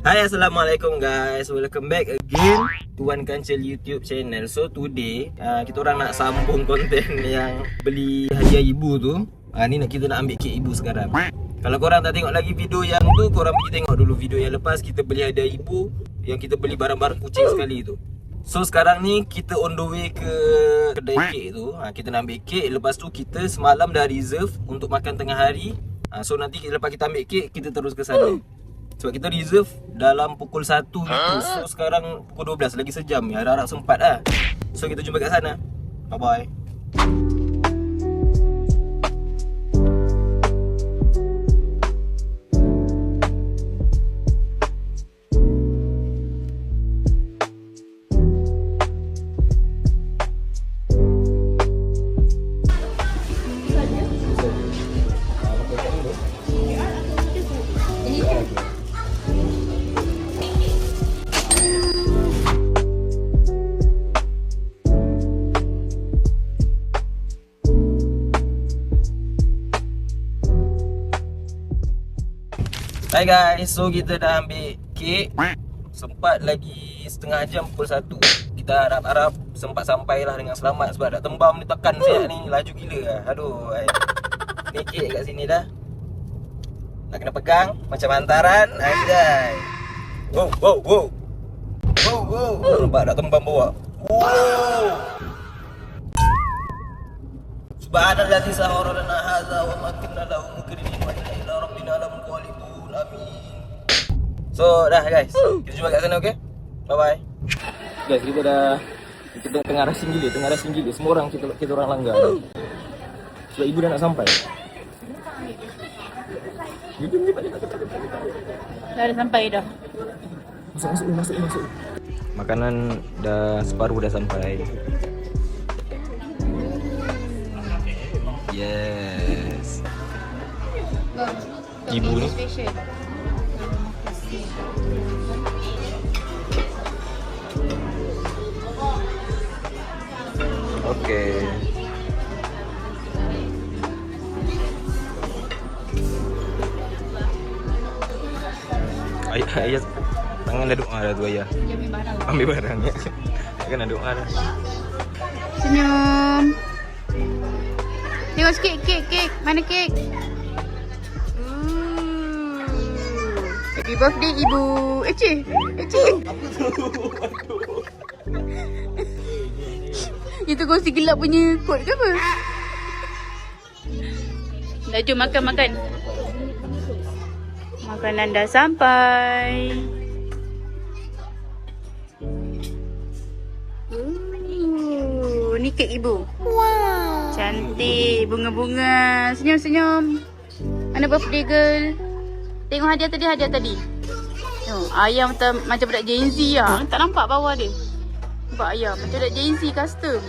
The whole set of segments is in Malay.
Hai, Assalamualaikum guys. Welcome back again to Wan Kancil YouTube channel. So today kita orang nak sambung konten yang beli hadiah ibu tu. Ni kita nak ambil kek ibu sekarang. Kalau korang tak tengok lagi video yang tu, korang pergi tengok dulu video yang lepas kita beli hadiah ibu, yang kita beli barang-barang kucing sekali tu. So sekarang ni kita on the way ke kedai kek tu. Kita nak ambil kek. Lepas tu kita semalam dah reserve untuk makan tengah hari. So nanti lepas kita ambil kek, kita terus ke sana. Sebab kita reserve dalam pukul 1 gitu. So sekarang pukul 12, lagi sejam. Ya, harap-harap sempat lah. So kita jumpa kat sana. Bye-bye. Hai guys, so kita dah ambil kek. Sempat lagi setengah jam pukul 1. Kita harap-harap sempat sampailah dengan selamat. Sebab dah tembam ni, tekan siap ni, laju gila lah. Aduh, ni kek kat sini dah. Nak kena pegang macam hantaran. Anjay. Wow, wow, wow. Wow, wow. Nampak dah tembam bawah. Wow. Subhanallazi sahara lana hadza wa ma kunna lahu muqrinin wa inna ila rabbina lamunqalibun. Amin. So dah guys, kita jumpa kat sana, okey? Bye bye. Guys, kita tengah racing gila, semua orang kita orang langgar. Sebab ibu dah nak sampai. Dah ada sampai dah. Masuk. Makanan dah separuh dah sampai. Yes. Ibu ni okey. Ayah tangan dah doa dah tu ayah. Ambil barang ya. Kan ada doa dah. Senyum. Tengok sikit kek. Mana kek? Happy birthday ibu. Ece. Itu kursi gelap punya kod ke apa? Dah jom makan. Makanan dah sampai. Ni kek ibu. Wow. Cantik, bunga-bunga. Senyum. Mana birthday girl? Tengok hadiah tadi. Tengok, ayam macam budak Gen Z lah. Tak nampak bawah dia. Nampak ayam macam budak Gen Z custom.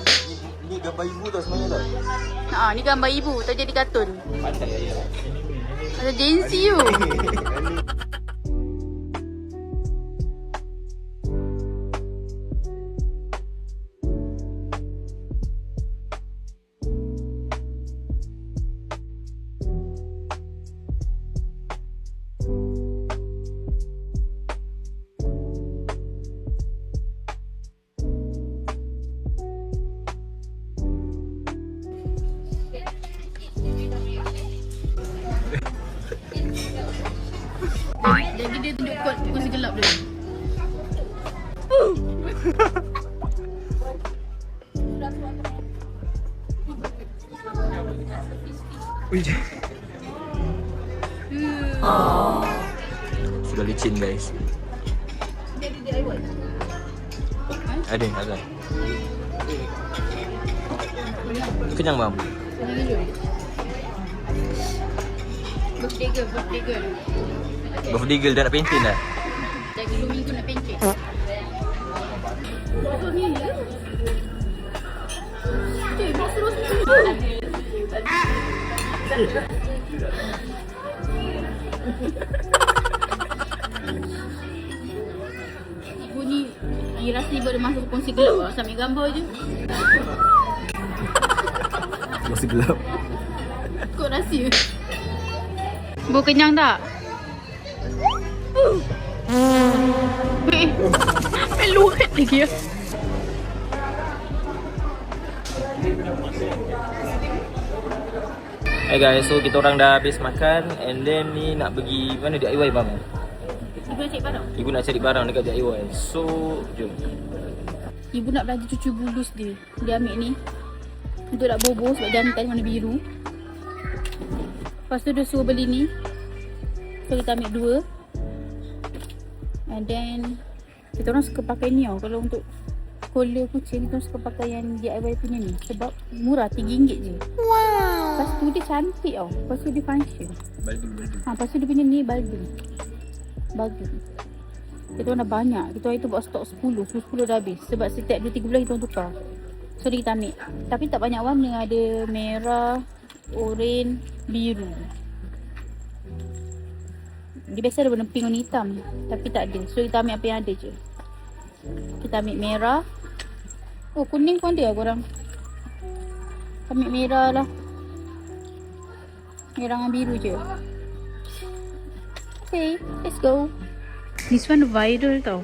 Ni gambar ibu tau sebenarnya tau. Ni gambar ibu, tak jadi kartun. Pandai ayah. Macam Gen Z tu. Jadi dia tunjuk kod kursi gelap dia. Sudah licin guys. Ada. Kenyang bang. Birthday girl. Birthday girl dah nak pencen dah. Lagi 2 minggu nak pencen. Betul ni. Bos terus ni. Ibu ni rasa ibu ada masuk kongsi gelap lah. Sambil gambar je. Masih gelap. Kod rahsia. Bu kenyang tak? dia. Hey guys, so kita orang dah habis makan and then ni nak pergi mana DIY bang? Ibu nak cari barang. Ibu nak cari barang dekat DIY. So, jom. Ibu nak belanja cucu bulus dia. Dia ambil ni untuk nak bobo sebab jantan warna biru. Lepas tu dia suruh beli ni. So kita ambil 2. And then kita orang suka pakai ni tau. Kalau untuk collar kucing kita orang suka pakai yang DIY punya ni. Sebab murah RM3 je. Wow. Lepas tu dia cantik tau. Lepas tu dia function. Baldu. Lepas tu dia punya ni baldu. Kita orang dah banyak. Kita orang itu buat stok 10 dah habis. Sebab setiap 2-3 bulan kita orang tukar. So dia kita ambil. Tapi tak banyak warna. Ada merah, oren, biru. Dia biasa ada warna pink, warna hitam. Tapi tak ada. So kita ambil apa yang ada je. Kita ambil merah. Oh, kuning pun ada lah korang. Ambil merah lah. Merah dengan biru je. Okay, let's go. This one viral tau.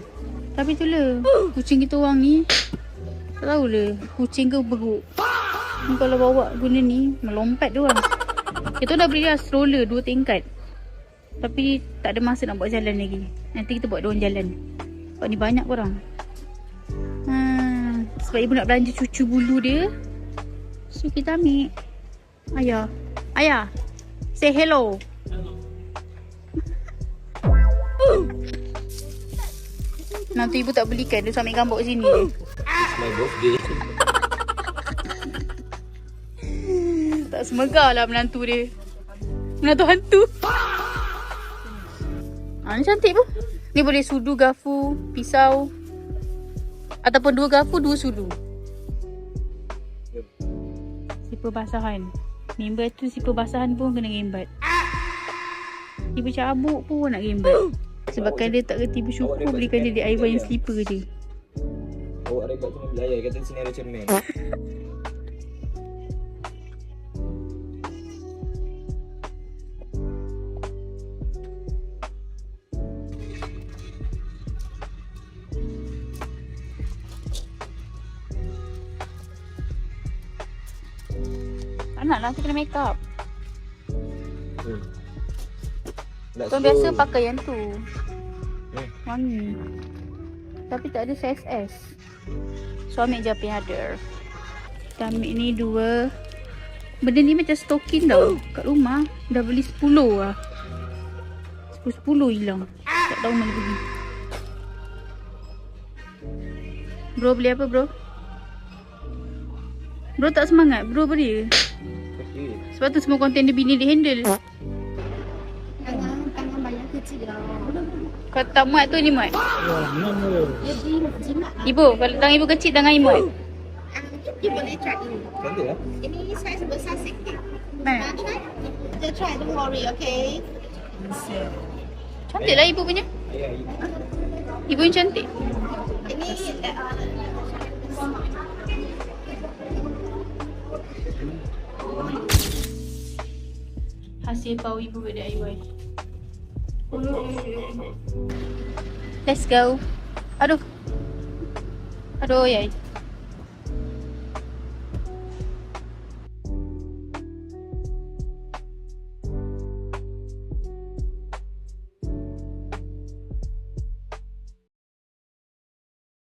Tapi tu lah, kucing kita orang ni tak tahulah kucing ke beruk. Kalau bawa guna ni, melompat dia orang. Kita dah beli lah stroller 2 tingkat. Tapi tak ada masa nak buat jalan lagi. Nanti kita buat dia orang jalan. Sebab ni banyak korang. Sebab ibu nak belanja cucu bulu dia. So kita ambil. Ayah, say hello. Nanti ibu tak belikan, dia ambil gambar kat sini. It's my birthday. Tak semegah lah menantu dia. Menantu hantu. Ni cantik pun. Ni boleh sudu, gafu, pisau. Ataupun 2 gafu, 2 sudu. Sipar basahan. Member tu sipar basahan pun kena gembat. Sipar cabuk pun nak gembat. Sebabkan dia tak kerti bersyukur, belikan dia DIY yang slipper je. Awak rebat tu mobil ayah, kata sini ada cermin. Tak nak lah, nanti kena make up. Let's Tuan go. biasa pakai yang tu. Wangi. Tapi tak ada saiz S. So ambil je apa yang ada. Kita ambil ni 2. Benda ni macam stokin tau. Kat rumah dah beli 10 lah. 10 hilang. Tak tahu mana pergi. Bro beli apa bro? Bro tak semangat. Bro beri. Sebab tu semua konten dia bini dia handle. Tangan banyak kecil lah. Kalau tak muat tu ni muat. Dia jimat. Ibu, kalau tangan ibu kecil tangan ibu muat. You boleh try ini. Cantik lah. Ini saiz besar sikit. Mana? Try. Kita try, don't worry, okay? Cantik lah ibu punya. Ayah, Ibu yang cantik. Ini Hasil pau ibu buat DIY. Let's go. Aduh. Aduh, yai.